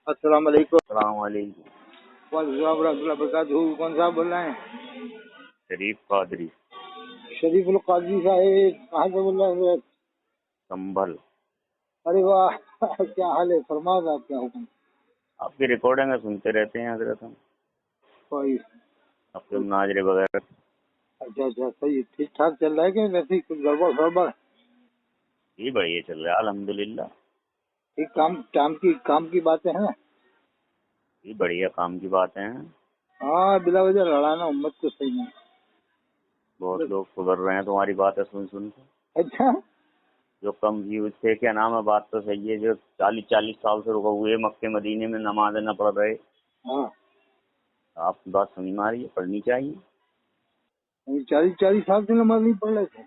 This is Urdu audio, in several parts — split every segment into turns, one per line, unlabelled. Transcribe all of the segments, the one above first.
السلام علیکم۔
السلام علیکم۔
وعلیکم السلام ورحمۃ اللہ وبرکاتہ۔ کون صاحب بول رہے ہیں؟
شریف قادری،
شریف القادری صاحب، کہاں سے بول رہے ہیں؟
سنبھل۔
ارے واہ، کیا حال ہے؟ فرما دیں آپ، کیا حکم؟
آپ کی ریکارڈنگ سنتے رہتے ہیں حضرت ہم،
کوئی
آپ کے مناظرے وغیرہ۔
اچھا اچھا، صحیح ٹھیک ٹھاک چل رہا ہے کہ ویسے ہی کچھ گڑبڑ گڑبڑ؟
جی بڑھیا چل رہا ہے الحمدللہ۔
ٹھیک، کام کی باتیں ہیں نا؟
جی بڑھیا کام کی باتیں ہیں۔
ہاں، بلا وجہ لڑانا امت کو صحیح نہیں۔
بہت لوگ سدھر رہے ہیں تمہاری باتیں سن سن کے۔
اچھا،
جو کم ویوز تھے، کیا نام ہے، بات تو صحیح ہے، جو 40 سال سے رکے ہوئے مکے مدینے میں نمازیں نہ پڑھ رہے،
ہاں،
آپ کی بات سنی ماری ہے، پڑھنی چاہیے۔
40 سال سے نماز نہیں پڑھ رہے تھے؟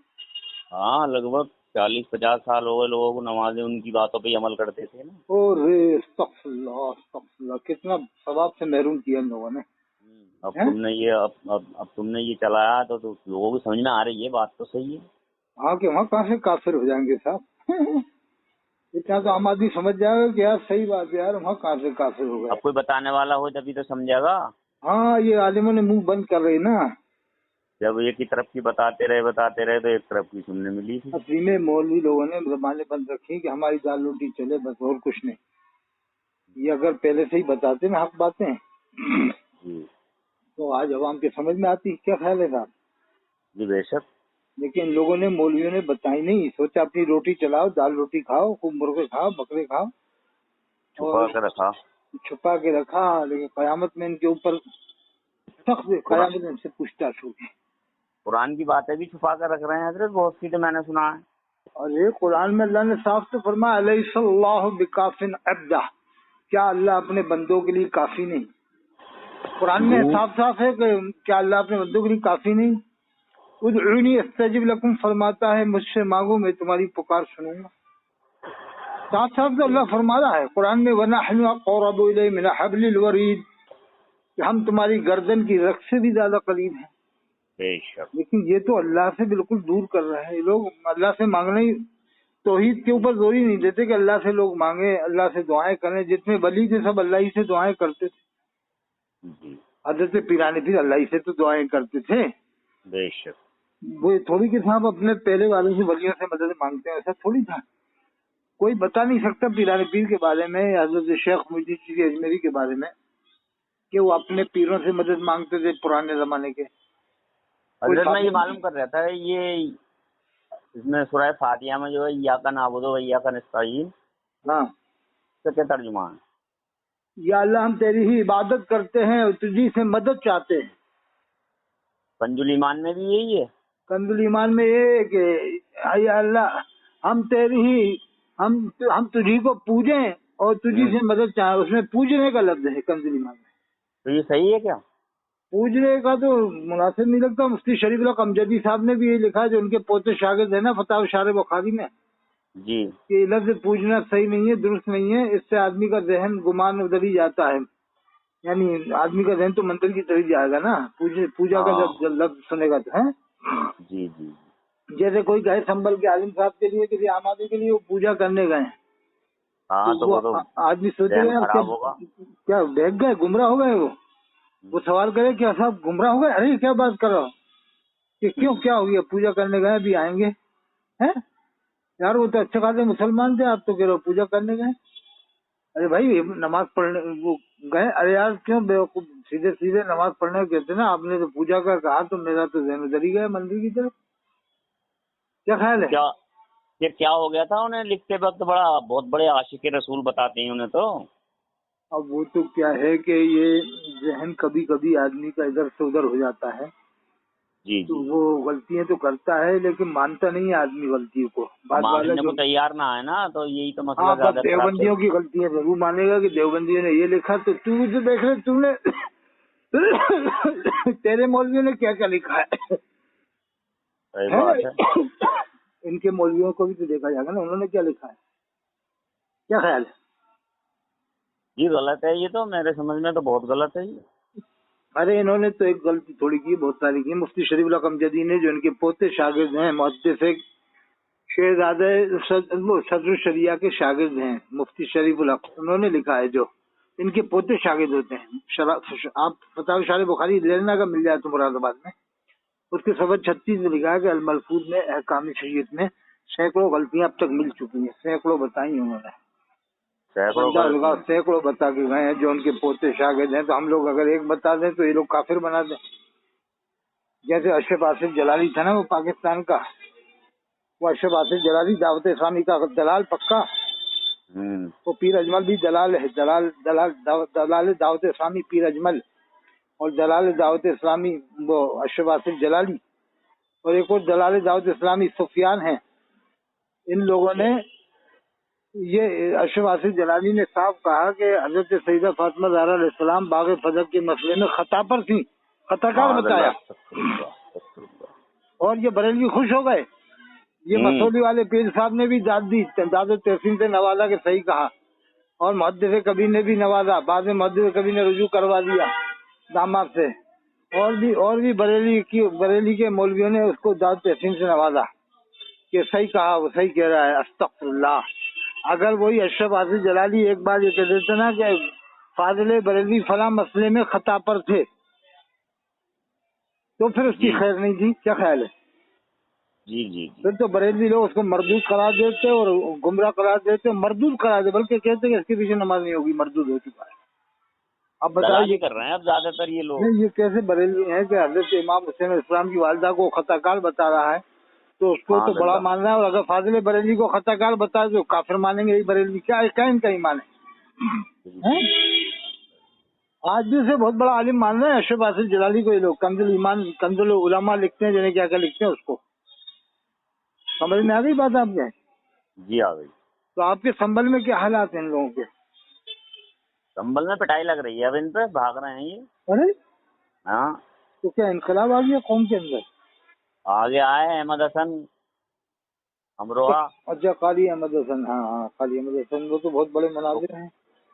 ہاں، لگ بھگ 40-50 سال ہو گئے لوگوں کو نمازیں ان کی باتوں پہ ہی عمل کرتے تھے نا۔
اور استغفر اللہ استغفر اللہ، کتنا ثواب سے محروم کیا ان لوگوں نے۔
اب تم نے یہ چلایا تو لوگوں کو سمجھ میں آ رہی ہے، بات تو صحیح ہے۔
ہاں، کہ وہاں کہاں سے کافر ہو جائیں گے صاحب؟ اتنا تو عام آدمی سمجھ جائے گا کہ یار صحیح بات ہے، یار وہاں کہاں سے کافر ہو گئے۔
اب کوئی بتانے والا ہو تبھی تو سمجھے گا۔
ہاں، یہ عالموں نے منہ بند کر رہی نا۔
جب ایک ہی طرف کی بتاتے رہے تو ایک طرف کی سننے ملی تھی۔
اصلی میں مولوی لوگوں نے زبانیں بند رکھی کہ ہماری دال روٹی چلے، بس اور کچھ نہیں۔ یہ اگر پہلے سے ہی بتاتے نا حق باتیں
جی
تو آج عوام کے سمجھ میں آتی۔ کیا خیال ہے صاحب؟
جی بے شک۔
لیکن لوگوں نے، مولویوں نے بتائی نہیں، سوچا اپنی روٹی چلاؤ، دال روٹی کھاؤ، خوب مرغے کھاؤ، بکرے کھاؤ،
چھپا کر رکھا۔
چھپا کے رکھا۔ لیکن قیامت میں ان کے اوپر سخت، قیامت میں ان سے پوچھ تاچھ ہوگی۔
قرآن کی باتیں بھی چھپا کر رکھ رہے ہیں حضرت، بہت سی تو میں نے سنا ہے۔
اور یہ قرآن میں اللہ نے صاف تو فرمایا، الیس اللہ بکاف عبدہ، کیا اللہ اپنے بندوں کے لیے کافی نہیں؟ قرآن میں صاف صاف ہے کہ کیا اللہ اپنے بندوں کے لیے کافی نہیں؟ ادعونی استجب لکم فرماتا ہے، مجھ سے مانگو میں تمہاری پکار سنوں گا۔ صاف صاف تو اللہ فرما رہا ہے قرآن میں، وَنَحْنُ أَقْرَبُ إِلَيْهِ مِنْ حَبْلِ الْوَرِيدِ، کہ ہم تمہاری گردن کی رگ سے بھی زیادہ قریب ہیں۔
بے شک۔
لیکن یہ تو اللہ سے بالکل دور کر رہے ہیں یہ لوگ۔ اللہ سے مانگنا ہی، توحید کے اوپر زور ہی نہیں دیتے کہ اللہ سے لوگ مانگیں، اللہ سے دعائیں کریں۔ جتنے ولی تھے سب اللہ ہی سے دعائیں کرتے تھے۔
جی
حضرت پیرانی پھر اللہ ہی سے تو دعائیں کرتے تھے۔
بے شک۔
وہ تھوڑی کہ صاحب اپنے پہلے والوں سے، ولیوں سے مدد مانگتے ہیں، ایسا تھوڑی تھا۔ کوئی بتا نہیں سکتا پیرانی پیر کے بارے میں، حضرت شیخ محی الدین اجمیری کے بارے میں، کہ وہ اپنے پیروں سے مدد مانگتے تھے پرانے زمانے کے۔
حضرت میں یہ معلوم کر رہا تھا، یہ اس میں سورہ فاتحہ میں جو ہے ایاک نعبد و ایاک نستعین،
ہاں،
اس کا کیا ترجمہ ہے؟
یا اللہ ہم تیری ہی عبادت کرتے ہیں اور تجھی سے مدد چاہتے ہیں۔
کنز الایمان میں بھی یہی ہے؟
کنز الایمان میں یہ ہے کہ یا اللہ ہم تیری ہی، ہم تجھی کو پوجیں اور تجھی سے مدد چاہیں۔ اس میں پوجنے کا لفظ ہے کنز الایمان میں۔
تو یہ صحیح ہے کیا؟
پوجنے کا تو مناسب نہیں لگتا۔ مفتی شریف الحق امجدی صاحب نے بھی یہ لکھا ہے، جو ان کے پوتے شاگرد ہیں نا فتاوی شارح بخاری میں،
جی
کہ لفظ پوجنا صحیح نہیں ہے، درست نہیں ہے۔ اس سے آدمی کا ذہن گمان ادھر ہی جاتا ہے، یعنی آدمی کا ذہن تو مندر کی طرف جائے گا نا، پوجا کا لفظ سنے گا تو ہے۔
جی جی۔
جیسے کوئی گئے سنبل کے عالم صاحب کے لیے، کسی عام آدمی کے لیے، وہ پوجا کرنے گئے ہیں،
ہاں تو وہ تو
آدمی سوچے گا کیا بہگ گئے، گمراہ ہو گئے۔ وہ سوال کرے کہ صاحب گمراہ ہو گئے؟ ارے کیا بات کر رہا ہو، کہ کیوں، کیا ہو گیا؟ پوجا کرنے گئے، ابھی آئیں گے۔ یار وہ تو اچھے خاصے مسلمان تھے، آپ تو کہہ رہے ہو پوجا کرنے گئے۔ ارے بھائی نماز پڑھنے وہ گئے۔ ارے یار کیوں بیوقوف، سیدھے سیدھے نماز پڑھنے کو کہتے نا، آپ نے تو پوجا کا کہا تو میرا تو ذہن ادھر ہی گیا مندر کی طرف۔ کیا خیال ہے؟
پھر کیا ہو گیا تھا انہیں لکھتے وقت؟ بہت بڑے عاشق رسول بتاتے ہیں انہیں تو۔
اب وہ تو کیا ہے کہ یہ ذہن کبھی کبھی آدمی کا ادھر سے ادھر ہو جاتا ہے،
جی
تو
جی۔
وہ غلطیاں تو کرتا ہے، لیکن مانتا نہیں ہے آدمی غلطی کو۔ بات والا
ماننے
جو
کو تیار نہ ہے نا، تو یہی تو مسئلہ
ہاں،
زیادہ
بس دیوبندیوں کی غلطی ہے، ضرور مانے گا کہ دیوبندیوں نے یہ لکھا، تو تو جو دیکھ رہے تم نے تیرے مولویوں نے کیا کیا لکھا ہے۔
صحیح بات ہے۔
ان کے مولویوں کو بھی تو دیکھا جائے گا نا، انہوں نے کیا لکھا ہے۔ کیا خیال ہے؟
جی غلط ہے یہ تو، میرے سمجھ میں تو بہت غلط ہے یہ۔
ارے انہوں نے تو ایک غلطی تھوڑی کی، بہت ساری کی۔ مفتی شریف الحق امجدی نے، جو ان کے پوتے شاگرد ہیں، محدث شہزادہ صدر الشریعہ کے شاگرد ہیں مفتی شریف الحق، انہوں نے لکھا ہے جو ان کے پوتے شاگرد ہوتے ہیں. آپ فتاوی شارح بخاری لینا کا مل جائے تو مراد آباد میں، اس کے صفحہ 36 میں لکھا ہے کہ الملفوظ میں احکام شریعت میں سینکڑوں غلطیاں اب تک مل چکی ہیں، سینکڑوں بتائی انہوں نے، سینکڑوں بتا کے گئے ہیں جو ان کے پوتے شاگرد ہیں. تو ہم لوگ اگر ایک بتا دیں تو یہ لوگ کافر بنا دیں. جیسے اشرف آصف جلالی تھا نا، وہ پاکستان کا، وہ اشرف آصف جلالی دعوت اسلامی کا دلال پکا. وہ پیر اجمل بھی دلال ہے، دلال دعوت اسلامی پیر اجمل، اور دلال دعوت اسلامی وہ اشرف آصف جلالی، اور ایک اور دلال دعوت اسلامی سفیان ہیں. ان لوگوں نے یہ اشرف آصف جلالی نے صاف کہا کہ حضرت سیدہ فاطمہ زہرا علیہ السلام باغ فضل کے مسئلے میں خطا پر تھیں، خطا کار بتایا. اور یہ بریلوی خوش ہو گئے. یہ مسعودی والے پیر صاحب نے بھی داد دی، داد و تحسین سے نوازا کہ صحیح کہا، اور محدث کبیر نے بھی نوازا، بعد میں محدث کبیر نے رجوع کروا دیا داماد سے، اور بھی بریلی کے مولویوں نے اس کو داد و تحسین سے نوازا کہ صحیح کہا، وہ صحیح کہہ رہا ہے. استغفر اللہ. اگر وہی اشرف آصف جلالی ایک بار یہ کہہ دیتے نا کہ فاضل بریلوی فلاں مسئلے میں خطا پر تھے، تو پھر اس کی خیر نہیں تھی. کیا خیال ہے؟
جی
پھر تو بریلوی لوگ اس کو مردود قرار دیتے اور گمراہ قرار دیتے، مردود قرار دے، بلکہ کہتے کہ اس کے پیچھے نماز نہیں ہوگی، مردود ہو چکا ہے. اب بتائیے
کر رہے ہیں اب زیادہ تر یہ لوگ.
یہ کیسے بریلوی ہیں کہ حضرت امام حسین علیہ السلام کی والدہ کو خطا کار بتا رہا ہے تو اس کو تو بڑا ماننا ہے، اور اگر فاضل بریلوی کو خطا کار بتا تو کافر مانیں گے. یہی بریلوی کیا ان کا ایمان ہے؟ آج بھی اسے بہت بڑا عالم مان رہے ہیں اشرف آصف جلالی کو. یہ لوگ کنز العلماء لکھتے ہیں، جنہیں کیا کیا لکھتے ہیں، اس کو سمجھ میں آ گئی بات آپ کے؟
جی آ گئی.
تو آپ کے سنبل میں کیا حالات ہیں ان لوگوں کے؟
سنبل میں پٹائی لگ رہی ہے، اب ان پہ بھاگ رہے ہیں یہ.
ارے
ہاں،
تو کیا انقلاب آ گیا قوم کے اندر؟
آگے آئے احمد حسن امروہہ.
اچھا، قاضی احمد حسن. ہاں قاضی احمد حسن، وہ تو بہت بڑے مناظر ہیں.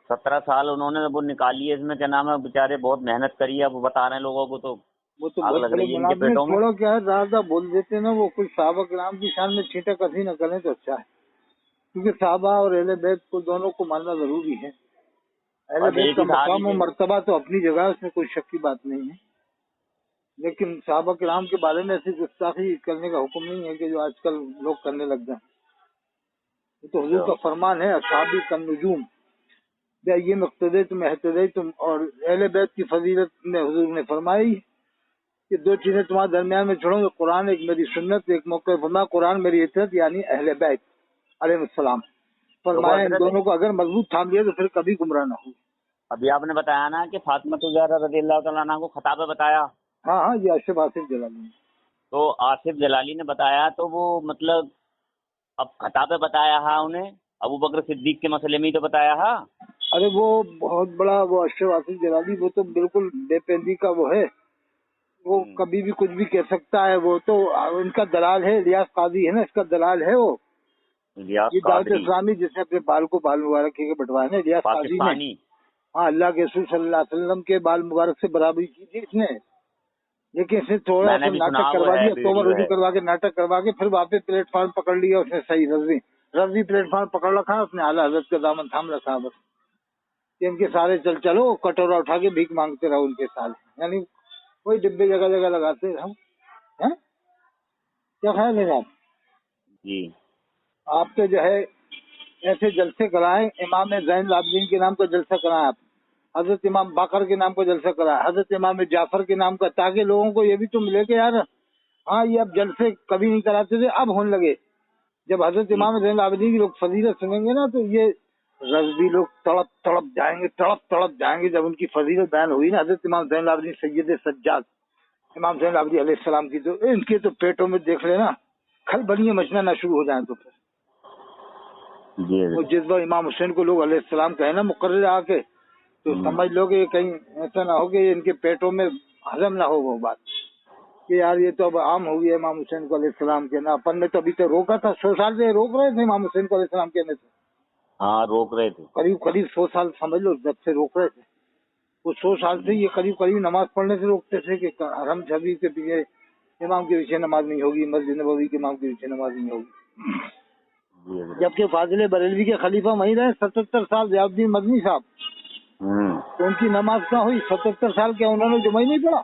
17 سال انہوں نے وہ نکالی ہے، اس میں کیا نام ہے، بیچارے بہت محنت کری ہے. اب وہ بتا رہے ہیں لوگوں کو، تو
وہ تو
آگ
بہت
لگ
بڑے
رہی ہے ان کے
مناظر ہیں.
پیٹوں میں.
تھوڑا کیا ہے، زیادہ بول دیتے ہیں نا، وہ کچھ صحابہ کرام کی شان میں چھینٹا کسی نہ کریں تو اچھا ہے، کیونکہ صحابہ اور اہل بیت کو دونوں کو ماننا ضروری ہے. اہل بیت کا مقام و مرتبہ تو اپنی جگہ، اس میں کوئی شک کی بات نہیں ہے، لیکن صحابہ کرام کے بارے میں ایسی گستاخی کرنے کا حکم نہیں ہے کہ جو آج کل لوگ کرنے لگ جائیں. یہ تو حضور کا فرمان ہے، اصحابی کالنجوم یہ مقتدی تم احتدی تم. اور اہل بیت کی فضیلت میں حضور نے فرمائی کہ 2 چیزیں تمہارے درمیان میں چھوڑوں گے، قرآن ایک میری سنت. ایک موقع فرمایا قرآن میری اطاعت، یعنی اہل بیت علیہ السلام. فرمایا ان دونوں کو اگر مضبوط تھام لیا تو پھر کبھی گمراہ نہ ہو.
ابھی آپ نے بتایا نا کہ فاطمہ زہرا رضی اللہ تعالیٰ عنہ کو خطا پہ بتایا.
ہاں یہ اشرف آصف جلالی.
تو آصف جلالی نے بتایا، تو وہ مطلب اب خطا پہ بتایا ہے انہیں، ابو بکر صدیق کے مسئلے میں ہی تو بتایا ہے.
ارے وہ بہت بڑا، وہ اشرف آصف جلالی وہ تو بالکل بے پندی کا وہ ہے، وہ کبھی بھی کچھ بھی کہہ سکتا ہے. وہ تو ان کا دلال ہے، الیاس قاضی ہے نا، اس کا دلال ہے. وہ یہ دعوت اسلامی جس نے اپنے بال کو بال مبارک کے بٹوائے نا، الیاس قاضی نے. ہاں، اللہ کے رسول صلی اللہ علیہ وسلم کے بال مبارک سے برابری کی تھی اس نے، لیکن اس نے تھوڑا سا ناٹک کروا دیا، توبہ رجوع کروا کے ناٹک کروا کے پھر واپس پلیٹ فارم پکڑ لیا اس نے. صحیح رضوی پلیٹ فارم پکڑ رکھا اس نے، اعلیٰ حضرت کا دامن تھام رکھا بس کہ ان کے سارے چلو کٹورا اٹھا کے بھیک مانگتے رہو ان کے سارے، یعنی کوئی ڈبے جگہ جگہ لگاتے رہو. کیا خیال ہے آپ؟
جی
آپ کے جو ہے ایسے جلسے کرائیں، امام زین العابدین کے نام کا جلسہ کرائیں، آپ حضرت امام باقر کے نام کا جلسہ کرائیں، حضرت امام جعفر کے نام کا، تاکہ لوگوں کو یہ بھی تو ملے کہ یار ہاں یہ اب جلسے کبھی نہیں کراتے تھے اب ہونے لگے. جب حضرت امام زین العابدین کی لوگ فضیلت سنیں گے نا تو یہ رضوی لوگ تڑپ تڑپ جائیں گے. جب ان کی فضیلت بیان ہوئی نا حضرت امام زین العابدین سید سجاد امام زین العابدین علیہ السلام کی، تو ان کے تو پیٹوں میں دیکھ لینا کھل بلیاں مچنا نہ شروع ہو جائیں. تو پھر وہ جذبہ امام حسین کو لوگ علیہ السلام کہیں نا مقرر آ کے، تو سمجھ لو کہ کہیں ایسا نہ ہو کہ ان کے پیٹوں میں ہضم نہ ہو وہ بات کہ یار یہ تو اب عام ہو گیا امام حسین کو علیہ السلام کہنا. اپن نے تو ابھی تو روکا تھا، 100 سال سے روک رہے تھے امام حسین کو علیہ السلام کہنے سے.
ہاں روک رہے تھے،
قریب 100 سال سمجھ لو جب سے روک رہے تھے. وہ 100 سال سے یہ قریب نماز پڑھنے سے روکتے تھے کہ حرم شریف کے پیچھے امام کے پیچھے نماز نہیں ہوگی، مسجد نبوی کے امام کے پیچھے نماز نہیں ہوگی. جبکہ فاضل بریلوی کے خلیفہ وہیں رہے 77 سال ضیاء الدین مدنی صاحب. تو ان کی نماز کہاں ہوئی؟ 77 سال کے انہوں نے جمعہ ہی نہیں پڑھا.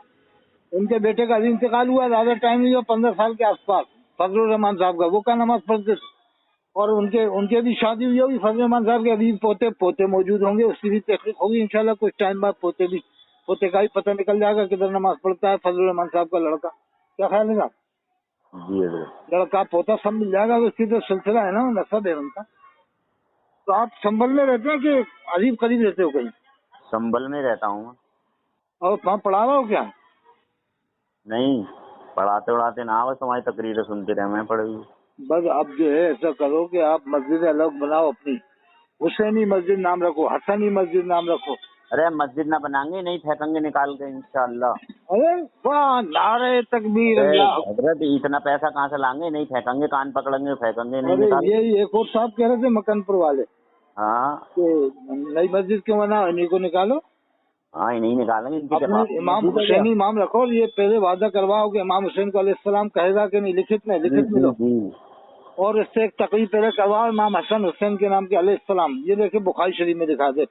ان کے بیٹے کا ابھی انتقال ہوا، زیادہ ٹائم نہیں ہوا، 15 سال کے آس پاس، فضل الرحمان صاحب کا. وہ کیا نماز پڑھتے تھے؟ اور ان کے بھی شادی ہوئی ہوگی فضل الرحمان صاحب کے. ابھی پوتے موجود ہوں گے، اس کی بھی تحقیق ہوگی انشاءاللہ کچھ ٹائم بعد. پوتے کا بھی پتہ نکل جائے گا کدھر نماز پڑھتا ہے فضل الرحمان صاحب کا لڑکا. کیا خیال ہے صاحب؟
جی
لڑکا پوتا سب مل جائے گا. اس کی تو سلسلہ ہے نا، نسب ہے ان کا. تو آپ سنبھل میں رہتے ہیں کہ عجیب قریب رہتے ہو کہیں؟
سنبل میں رہتا ہوں.
اور وہاں پڑھا رہا ہو کیا؟
نہیں پڑھاتے اڑاتے نہ، بس ہماری تقریریں سنتے رہے. میں پڑھی
بس اب جو ہے ایسا کرو کہ آپ مسجد الگ بناؤ اپنی. حسینی مسجد نام رکھو، حسنی مسجد نام رکھو.
ارے مسجد نہ بنائیں گے، نہیں پھینکیں گے نکال کے انشاءاللہ.
ارے واہ، نعرہ تکبیر اللہ.
حضرت اتنا پیسہ کہاں سے لائیں گے؟ نہیں پھینکیں گے، کان پکڑیں گے پھینکیں گے، نہیں
ارے
نکال.
یہ ایک اور صاحب کہہ رہے تھے مکان پور والے
ہاں
کہ نئی مسجد کیوں بنا، انہیں کو نکالو.
ہاں نہیں نکالیں گے. ان کے پاس
اپنے امام حسینی امام رکھو. اور یہ پہلے وعدہ کرواؤ کہ امام حسین کو علیہ السلام کہے گا کہ نہیں، لکھت میں لو. اور اس سے ایک تقریب پہلے کرواؤ امام حسن حسین کے نام کے علیہ السلام. یہ دیکھے بخاری شریف میں لکھا دے.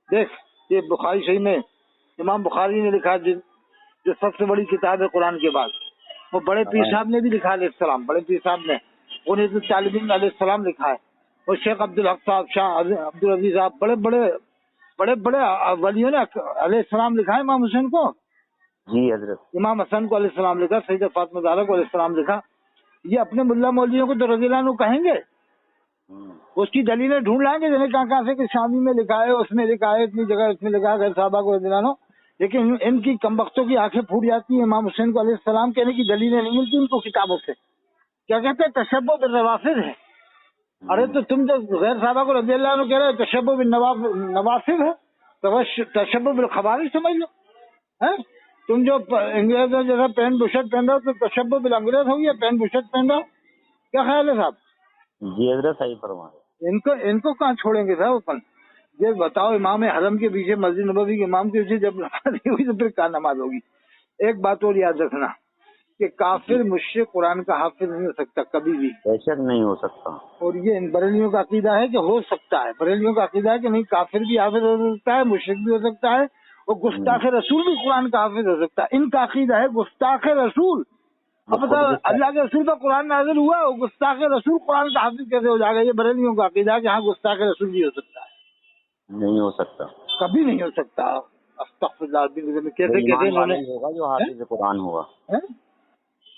دیکھ یہ بخاری شریف میں امام بخاری نے لکھا، جو سب سے بڑی کتاب ہے قرآن کے بعد. وہ بڑے پیر صاحب نے بھی لکھا علیہ السلام. بڑے پیر صاحب نے انیس الطالبین علیہ السلام لکھا ہے. اور شیخ عبدالحق صاحب، شاہ عبدالعزیز صاحب، بڑے بڑے ولیوں نے علیہ السلام لکھا ہے امام حسین کو.
جی حضرت.
امام حسن کو علیہ السلام لکھا، سیدہ فاطمہ زہرا کو علیہ السلام لکھا. یہ اپنے ملا مولویوں کو تو رضی اللہ عنہ کہیں گے، اس کی دلیلیں ڈھونڈ لائیں گے جنہیں کہاں سے کہ شامی میں لکھا ہے، اس میں لکھا ہے، اتنی جگہ اس میں لکھا ہے غیر صحابہ کو رضی اللہ عنہ. لیکن ان کی کم بختوں کی آنکھیں پھوٹ جاتی ہیں. امام حسین کو علیہ السلام کہنے کی دلیلیں نہیں ملتی ان کو کتابوں سے. کیا کہتے ہیں؟ تشبہ بالروافض ہے. ارے تو تم جو غیر صحابہ کو رضی اللہ عنہ کہہ رہے ہو تشبہ بالنوافذ ہے، تشبہ بالخوارج سمجھ لو. تم جو انگریزوں جیسا پینٹ بشرٹ پہن رہے ہو تو تشبہ بالانگریز ہو گیا، پینٹ بشرٹ پہن رہا ہو. کیا خیال ہے صاحب؟
جی حضرت صحیح فرمایا.
ان کو کہاں چھوڑیں گے صاحب اپن؟ یہ بتاؤ امام حرم کے پیچھے مسجد نبوی کے امام کے پیچھے جب نماز نہیں ہوئی تو پھر کیا نماز ہوگی؟ ایک بات اور یاد رکھنا کہ کافر مشرک قرآن کا حافظ نہیں ہو سکتا کبھی بھی.
بے شک نہیں ہو سکتا. اور
یہ ان بریلیوں کا عقیدہ ہے کہ ہو سکتا ہے. بریلیوں کا عقیدہ ہے کہ نہیں، کافر بھی حافظ ہو سکتا ہے، مشرک بھی ہو سکتا ہے، اور گستاخ رسول بھی قرآن کا حافظ ہو سکتا ہے. ان کا عقیدہ ہے گستاخ رسول. اب بتاؤ اللہ کے رسول پر قرآن نازل ہوا، وہ گستاخ رسول قرآن کا حافظ کیسے ہو جائے گا؟ یہ بریلیوں کا عقیدہ ہے کہ ہاں گستاخ رسول بھی ہو سکتا ہے.
نہیں ہو سکتا،
کبھی نہیں ہو سکتا. استغفر اللہ. کیسے
ایمان والا ہی ہوگا جو حافظ قرآن ہوگا.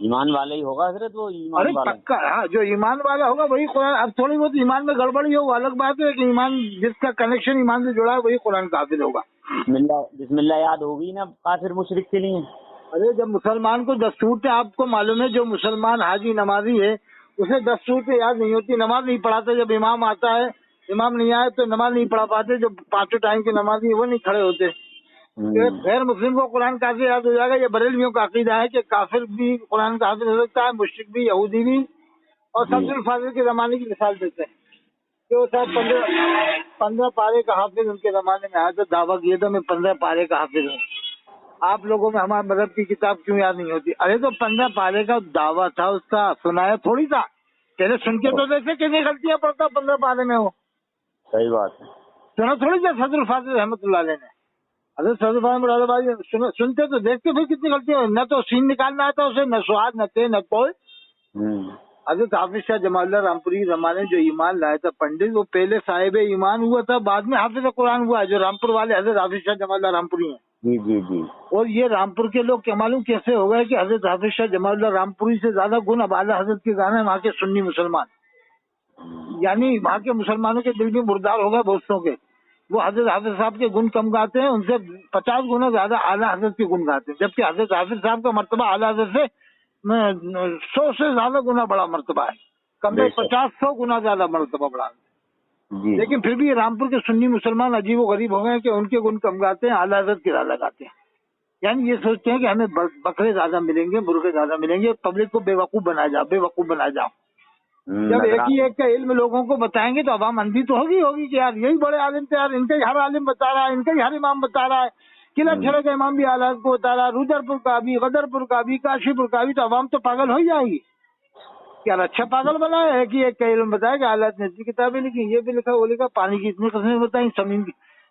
ایمان والا ہی ہوگا حضرت، وہ ایمان والا.
پکا ہاں، جو ایمان والا ہوگا وہی قرآن. اب تھوڑی بہت ایمان میں گڑبڑی ہو وہ الگ بات ہے کہ ایمان جس کا کنیکشن ایمان سے جڑا ہے وہی قرآن کا حافظ ہوگا.
بسم اللہ یاد ہوگی نا کافر مشرک کے لیے.
ارے جب مسلمان کو دستور پہ، آپ کو معلوم ہے جو مسلمان حاجی نمازی ہے اسے دستور پہ یاد نہیں ہوتی، نماز نہیں پڑھاتے. جب امام آتا ہے، امام نہیں آئے تو نماز نہیں پڑھا پاتے. جو پانچوں ٹائم کی نمازی وہ نہیں کھڑے ہوتے. غیر مسلم کو قرآن کافی یاد ہو جائے گا. یہ بریلویوں کا عقیدہ ہے کہ کافر بھی قرآن کا حافظ ہو سکتا ہے، مشرک بھی، یہودی بھی. اور سب الفاظ کے زمانے کی مثال دیتے ہیں کہ وہ صاحب 15 پارے کا حافظ ان کے زمانے میں آیا تو دعویٰ کیا تھا میں 15 پارے کا حافظ ہوں. آپ لوگوں میں ہمارے مذہب کی کتاب کیوں یاد نہیں ہوتی؟ ارے تو 15 پارے کا دعویٰ تھا، اس کا سنایا تھوڑی تھا. پہلے سن کے تو دیکھے کتنی غلطیاں پڑتا 15 پارے میں. وہ
صحیح بات ہے،
سنا تھوڑی تھا. صدر الفاظ رحمۃ اللہ علیہ نے، حضرت صدر الفاظ بھائی سنتے تو دیکھتے پھر کتنی غلطیاں. نہ تو سین نکالنا آتا اسے، نہ سواد، نہ تے، نہ کوئی. حضرت حافظ شاہ جمال اللہ رامپوری زمانے جو ایمان لائے تھا پنڈت، وہ پہلے صاحب ایمان ہوا تھا، بعد میں حافظ قرآن ہوا ہے. جو رامپور والے حضرت حافظ شاہ جمال اللہ رامپوری ہیں.
جی.
اور یہ رامپور کے لوگ کیا معلوم کیسے ہو گئے کہ حضرت حافظ شاہ جمال اللہ رامپوری سے زیادہ گن اب اعلیٰ حضرت کے گانے وہاں کے سنی مسلمان، یعنی وہاں کے مسلمانوں کے دل بھی مردار ہو گئے بہتوں کے. وہ حضرت حافظ صاحب کے گن کم گاتے ہیں، ان سے 50 گنا زیادہ اعلیٰ حضرت کے گن گاتے ہیں. جبکہ حضرت حافظ صاحب کا مرتبہ اعلیٰ حضرت سے 100 سے زیادہ گنا بڑا مرتبہ ہے. کم سے 50-100 گنا زیادہ مرتبہ بڑا ہے. لیکن پھر بھی رامپور کے سنی مسلمان عجیب و غریب ہو گئے کہ ان کے گن کم گاتے ہیں، اعلیٰ حضرت کے زیادہ گاتے ہیں. یعنی یہ سوچتے ہیں کہ ہمیں بکرے زیادہ ملیں گے، مرغے زیادہ ملیں گے. پبلک کو بے وقوف بنایا جاؤ. جب ایک کا علم لوگوں کو بتائیں گے تو عوام اندھی تو ہوگی کہ یار یہی بڑے عالم تھے یار، ان کا ہی ہر عالم بتا رہا ہے، ان کا ہی ہر امام بتا رہا ہے. قلعہ چھڑے کا امام بھی اعلیٰ کو بتا رہا ہے، رودر پور کا بھی، غدر پور کا بھی، کاشی پور کا بھی. تو عوام تو پاگل ہو ہی جائے گی. کیا اچھا پاگل بنا ہے کہ ایک کا علم بتایا کہ اعلیٰ نے اتنی کتابیں لکھی، یہ بھی لکھا وہ لکھا، پانی کی اتنی قسمیں بتائیں، زمین کی.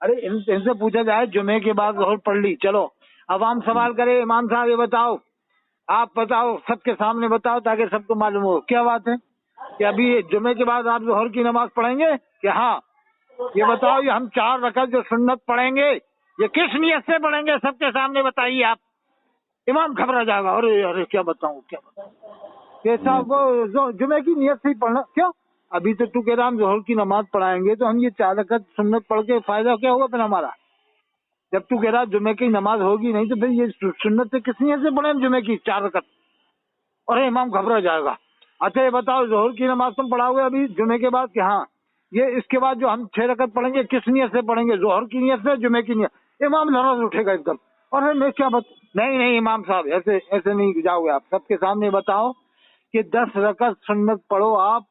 ارے ان سے پوچھا جائے جمعے کے بعد ظہر پڑھ لی، چلو عوام سوال کرے امام صاحب یہ بتاؤ، آپ بتاؤ، سب کے سامنے بتاؤ تاکہ سب کو معلوم ہو کیا بات ہے کہ ابھی جمعے کے بعد آپ ظہر کی نماز پڑھیں گے کہ ہاں، یہ بتاؤ یہ ہم 4 رکعت جو سنت پڑھیں گے یہ کس نیت سے پڑھیں گے، سب کے سامنے بتائیے آپ۔ امام گھبرا جائے گا، ارے کیا بتاؤں کہ صاحب وہ جمعے کی نیت سے ہی پڑھنا، کیوں ابھی تو کہہ رہا ہم ظہر کی نماز پڑھائیں گے تو ہم یہ 4 رکعت سنت پڑھ کے فائدہ کیا ہوگا پھر ہمارا؟ جب تو کہہ رہا جمعے کی نماز ہوگی نہیں تو پھر یہ سنت سے کس نیت سے پڑھیں جمعے کی 4 رکعت؟ اور امام گھبرا جائے گا۔ اچھا یہ بتاؤ ظہر کی نماز تم پڑھاؤ گے ابھی جمعے کے بعد کہ ہاں، یہ اس کے بعد جو ہم 6 رکعت پڑھیں گے کس نیت سے پڑھیں گے، ظہر کی نیت سے جمعے کی نیت؟ امام لرز اٹھے گا ایک دم، اور میں کیا نہیں امام صاحب ایسے نہیں جاؤ گے، آپ سب کے سامنے بتاؤ کہ 10 رکعت سنت پڑھو، آپ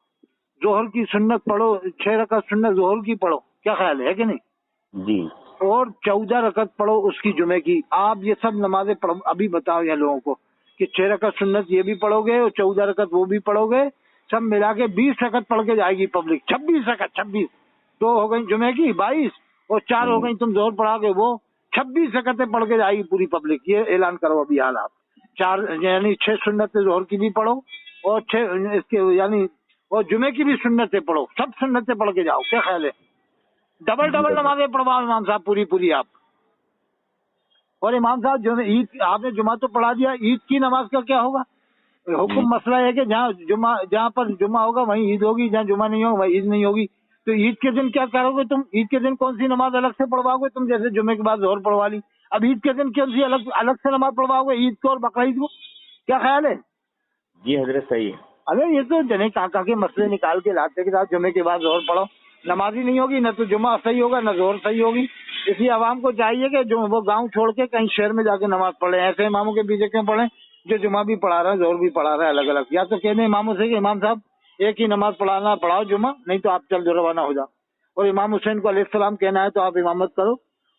ظہر کی سنت پڑھو، 6 رکعت سنت ظہر کی پڑھو، کیا خیال ہے کہ نہیں
جی،
اور 14 رکعت پڑھو اس کی جمعے کی۔ آپ یہ سب نمازیں پڑھو، ابھی بتاؤ یہ لوگوں کو کہ 6 رکعت سنت یہ بھی پڑھو گے اور 14 رکعت وہ بھی پڑھو گے، سب ملا کے 20 رکعت پڑھ کے جائے گی پبلک، 26 رکعت، 26 2 ہو گئی جمعے کی 22 اور 4 ہو گئی تم ظہر پڑھا گے، وہ 26 رکعتیں پڑھ کے جائے گی پوری پبلک۔ یہ اعلان کرو ابھی حال آپ 4 یعنی 6 سنتیں ظہر کی بھی پڑھو اور 6 اس کے یعنی اور جمعے کی بھی سنتیں پڑھو، سب سنتیں پڑھ کے جاؤ، کیا خیال ہے؟ ڈبل نمازیں پڑھواؤ امام صاحب پوری آپ۔ اور امام صاحب جو عید آپ نے جمعہ تو پڑھا دیا، عید کی نماز کا کیا ہوگا؟ حکم مسئلہ ہے کہ جہاں پر جمعہ ہوگا وہیں عید ہوگی، جہاں جمعہ نہیں ہوگا وہیں عید نہیں ہوگی، تو عید کے دن کیا کرو گے تم؟ عید کے دن کون سی نماز الگ سے پڑھواؤ گے تم؟ جیسے جمعے کے بعد ظہر پڑھوا لی، اب عید کے دن کون سی الگ سے نماز پڑھواؤ گے عید کو اور بقرعید کو؟ کیا خیال ہے؟
جی حضرت صحیح ہے۔
ارے یہ تو جنے کہاں کے مسئلے نکال کے لاتے کہ صاحب جمعے کے بعد ظہر پڑھو، نماز ہی نہیں ہوگی، نہ تو جمعہ صحیح ہوگا نہ ظہر صحیح ہوگی۔ اس لیے عوام کو چاہیے کہ جو وہ گاؤں چھوڑ کے کہیں شہر میں جا کے نماز پڑھیں، ایسے اماموں کے پیچھے کیوں پڑھیں جو جمعہ بھی پڑھا رہا ہے ظہر بھی پڑھا رہا ہے الگ الگ؟ یا تو کہنے اماموں سے کہ امام صاحب ایک ہی نماز پڑھاؤ جمعہ، نہیں تو آپ چل دو روانہ ہو جاؤ، اور امام حسین کو علیہ السلام کہنا ہے تو آپ امامت کرو،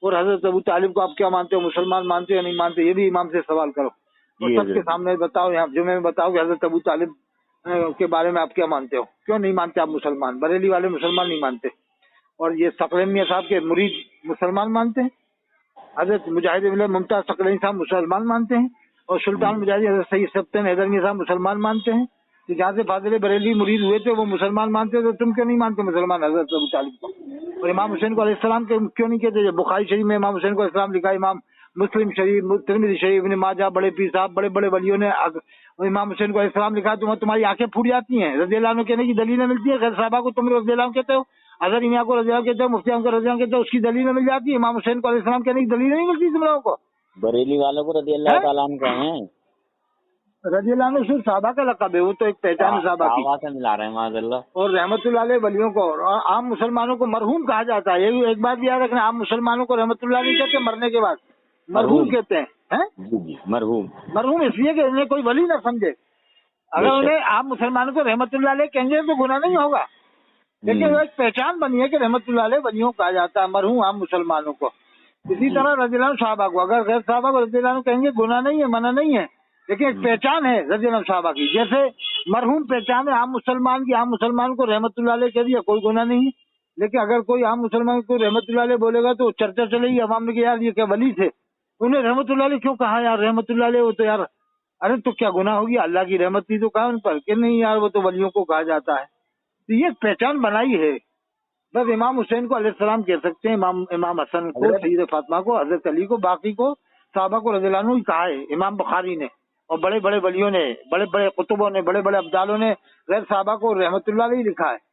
اور حضرت ابو طالب کو آپ کیا مانتے ہو، مسلمان مانتے ہو یا نہیں مانتے، یہ بھی امام سے سوال کرو، اور سب کے سامنے بتاؤ، یہاں جمعے میں بتاؤ کہ حضرت ابو طالب کے بارے میں آپ کیا مانتے ہو، کیوں نہیں مانتے آپ مسلمان؟ بریلی والے مسلمان نہیں مانتے، اور یہ ثقلین میاں صاحب کے مرید مسلمان مانتے ہیں، حضرت مجاہد ملت ممتاز ثقلین صاحب مسلمان مانتے ہیں، اور سلطان مجاہد حضرت سید سبطین حیدر میاں صاحب مسلمان مانتے ہیں، تو جہاں سے فاضل بریلی مرید ہوئے تھے وہ مسلمان مانتے، تو تم کیوں نہیں مانتے مسلمان حضرت ابو طالب کو؟ اور امام حسین کو علیہ السلام کیوں نہیں کہتے؟ بخاری شریف میں امام حسین کو اسلام لکھا، امام مسلم شریف، ترمذی شریف، ابن ماجہ، بڑے پیر صاحب بڑے بڑے ولیوں نے امام حسین کو اسلام لکھا، تمہاری آنکھیں پھوٹ جاتی ہیں، رضی اللہ عنہ کہنے کی دلیل ملتی ہے، غیر صحابہ کو تم رضی اللہ عنہ کہتے ہو، حضرت میاں کو رضی اللہ کہتے ہو، مفتی کو رضی اللہ کہتے ہو، اس کی دلیل مل جاتی ہے، امام حسین کو علیہ السلام کہنے کی دلیل نہیں ملتی تم لوگوں کو؟
بریلی والوں کو رضی اللہ تعالیٰ عنہ کہیں ہیں،
رضی اللہ عنہ صرف صحابہ کا لقب ہے، وہ تو ایک پہچان ہے صحابہ کی،
سے ملا رہے ہیں معاذ اللہ، اور
رحمت اللہ علیہ ولیوں کو اور عام مسلمانوں کو مرحوم کہا جاتا ہے۔ یہ ایک بات یاد رکھنا، عام مسلمانوں کو رحمت اللہ نہیں کہتے، مرنے کے بعد مرحوم کہتے ہیں۔
جی مرحوم
اس لیے کہ انہیں کوئی ولی نہ سمجھے، اگر انہیں عام مسلمانوں کو رحمت اللہ علیہ کہیں گے تو گناہ نہیں ہوگا، لیکن وہ ایک پہچان بنی ہے کہ رحمت اللہ علیہ ولیوں کہا جاتا ہے، مرحوم عام مسلمانوں کو۔ اسی طرح رضی اللہ عنہ صحابہ کو اگر غیر صحابہ کو رضی اللہ عنہ کہیں گے گناہ نہیں ہے، منع نہیں ہے، لیکن ایک پہچان ہے رضی اللہ عنہ صحابہ کی، جیسے مرحوم پہچان ہے عام مسلمان کی، عام مسلمان کو رحمت اللہ علیہ کہہ دیا کوئی گناہ نہیں ہے، لیکن اگر کوئی عام مسلمان کو رحمت اللہ علیہ بولے گا تو چرچا چلے گی عوام میں کہ یار یہ کیا ولی تھے، انہیں رحمت اللہ علیہ کیوں کہا یار، رحمت اللہ علیہ وہ تو یار، ارے تو کیا گناہ ہوگی، اللہ کی رحمت تھی تو کہا ان پر کہ نہیں یار وہ تو ولیوں کو کہا جاتا ہے، تو یہ پہچان بنائی ہے۔ بس امام حسین کو علیہ السلام کہہ سکتے ہیں، امام حسن کو، سید فاطمہ کو، حضرت علی کو، باقی کو صحابہ کو رضی اللہ عنہ کہا ہے امام بخاری نے، اور بڑے بڑے ولیوں نے، بڑے بڑے قطبوں نے، بڑے بڑے ابدالوں نے غیر صحابہ کو رحمت اللہ علیہ لکھا ہے،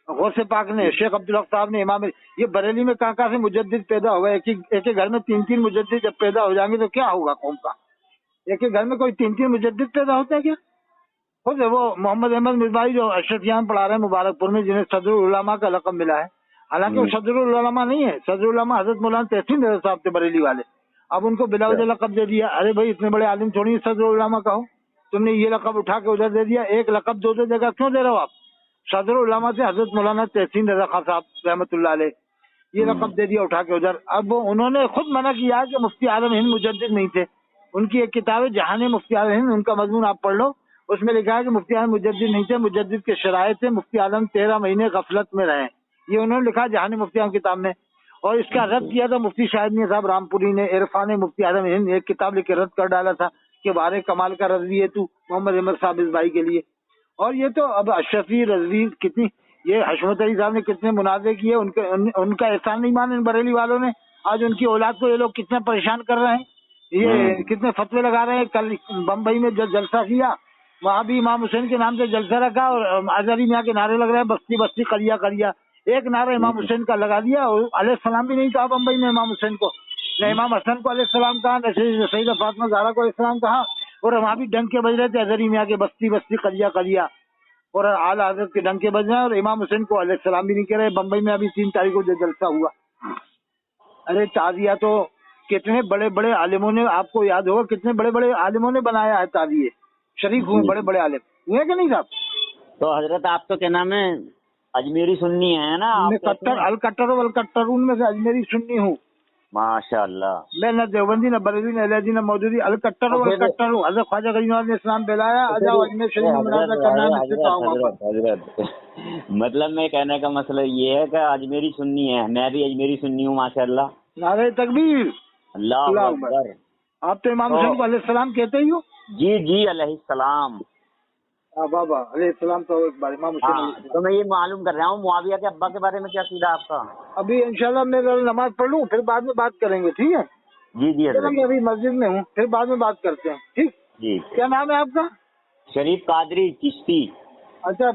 غوث پاک نے، شیخ عبدالحق صاحب نے، امام یہ بریلی میں کہاں سے مجدد پیدا ہوا ہے، ایک ہی گھر میں 3 مجدد جب پیدا ہو جائیں گے تو کیا ہوگا قوم کا؟ ایک ہی گھر میں کوئی 3 مجدد پیدا ہوتے ہیں کیا؟ خود وہ محمد احمد مصباحی جو اشرفیان پڑھا رہے ہیں مبارک پور میں، جنہیں صدر العلماء کا لقب ملا ہے، حالانکہ وہ صدر العلماء نہیں ہے، صدر العلماء حضرت مولانا تحسین رضا صاحب تھے بریلی والے، اب ان کو بلا وجہ لقب دے دیا، ارے بھائی اتنے بڑے عالم چھوڑیے صدر العلماء کہو، تم نے یہ لقب اٹھا کے ادھر دے دیا، ایک لقب 2 جگہ کیوں دے رہے ہو آپ؟ صدر العلماء سے حضرت مولانا تحسین رضا خان صاحب رحمۃ اللہ علیہ، یہ لقب دے دیا اٹھا کے ادھر۔ اب انہوں نے خود منع کیا کہ مفتی اعظم ہند مجدد نہیں تھے، ان کی ایک کتاب ہے جہان مفتی اعظم ہند، ان کا مضمون آپ پڑھ لو، اس میں لکھا ہے کہ مفتی اعظم مجدد نہیں تھے، مجدد کے شرائط سے مفتی اعظم 13 مہینے غفلت میں رہے، یہ انہوں نے لکھا جہان مفتی اعظم کتاب میں۔ اور اس کا رد کیا تھا مفتی شاہد میاں صاحب رامپوری نے. عرفان مفتی اعظم ہند ایک کتاب لے کے رد کر ڈالا تھا کہ بارے کمال کا رضوی ہے تو محمد احمد صاحب اس بھائی کے لیے. اور یہ تو اب اشرفی رضوی کتنی یہ حشمت علی صاحب نے کتنے مناظرے کیے, ان کا احسان نہیں مانا ان بریلی والوں نے. آج ان کی اولاد کو یہ لوگ کتنا پریشان کر رہے ہیں, یہ کتنے فتوے لگا رہے ہیں. کل بمبئی میں جو جلسہ کیا وہاں بھی امام حسین کے نام سے جلسہ رکھا اور اظہری میاں کے نعرے لگ رہے ہیں بستی بستی کریا کریا. ایک نعرہ امام حسین کا لگا دیا اور علیہ السلام بھی نہیں کہا بمبئی میں امام حسین کو, نہ امام حسن کو علیہ السلام کہا, نہ سیدہ فاطمہ زہرا کو علیہ السلام کہا. اور وہاں بھی ڈنکے بج رہے تھے اظہری میاں کے بستی بستی کریا کریا, اور اعلیٰ حضرت کے ڈنکے بج رہے ہیں اور امام حسین کو علیہ السلام بھی نہیں کہہ رہے. بمبئی میں ابھی 3 تاریخ کو جو جلسہ ہوا, ارے تعزیہ تو کتنے بڑے بڑے عالموں نے, آپ کو یاد ہوگا کتنے بڑے بڑے عالموں نے بنایا ہے تعزیے, شریک ہوئے بڑے بڑے عالم ہوئے کہ نہیں صاحب.
تو حضرت آپ تو کیا نام ہے اجمیری سنی ہے نا,
الکٹر والکٹرون میں سے اجمیری سنی ہوں
ماشاء اللہ.
میں نہ دیوبندی نہ بریلوی نہ الیاجی نہ مودودی, الکٹر والکٹر ہوں. حضرت خواجہ غریب نواز نے اسلام پھیلایا, آجاؤ اجمیر شریف میں مناظرہ کرنا ہے مجھ سے تو آؤ وہاں پر.
حضرت مطلب میں کہنے کا مسئلہ یہ ہے کہ اجمیری سنی ہے, میں بھی اجمیری سنی ہوں ماشاء اللہ.
نعرہ تکبیر,
اللہ اکبر.
آپ تو امام حسین کو علیہ السلام کہتے ہی ہو.
جی جی علیہ السلام.
بابا علیہ السلام تو ایک بار امام حسین علیہ السلام.
تو میں یہ معلوم کر رہا ہوں معاویہ کے ابا کے بارے میں کیا عقیدہ آپ کا.
ابھی انشاءاللہ میں نماز پڑھ لوں پھر بعد میں بات کریں گے, ٹھیک ہے.
جی جی حضرت.
میں ابھی مسجد میں ہوں, پھر بعد میں بات کرتے ہیں, ٹھیک.
جی
کیا نام ہے آپ کا؟
شریف قادری چشتی.
اچھا,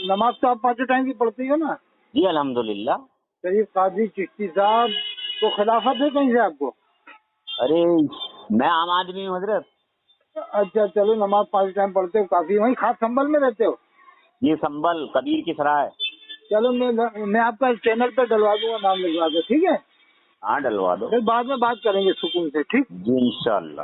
نماز تو آپ 5 ٹائم کی پڑھتی ہو نا؟
جی الحمدللہ.
شریف قادری چشتی صاحب تو خلافت ہے کہیں سے آپ کو؟
ارے میں عام آدمی ہوں حضرت.
اچھا چلو, نماز 5 ٹائم پڑھتے ہو, کافی. وہیں خاص سنبل میں رہتے ہو؟
یہ سنبل کبیر کی سرائے.
چلو میں آپ کا چینل پہ ڈلوا دوں گا, نام لکھوا دو, ٹھیک ہے.
ہاں ڈلوا دو.
پھر بعد میں بات کریں گے سکون سے, ٹھیک.
جی انشاءاللہ.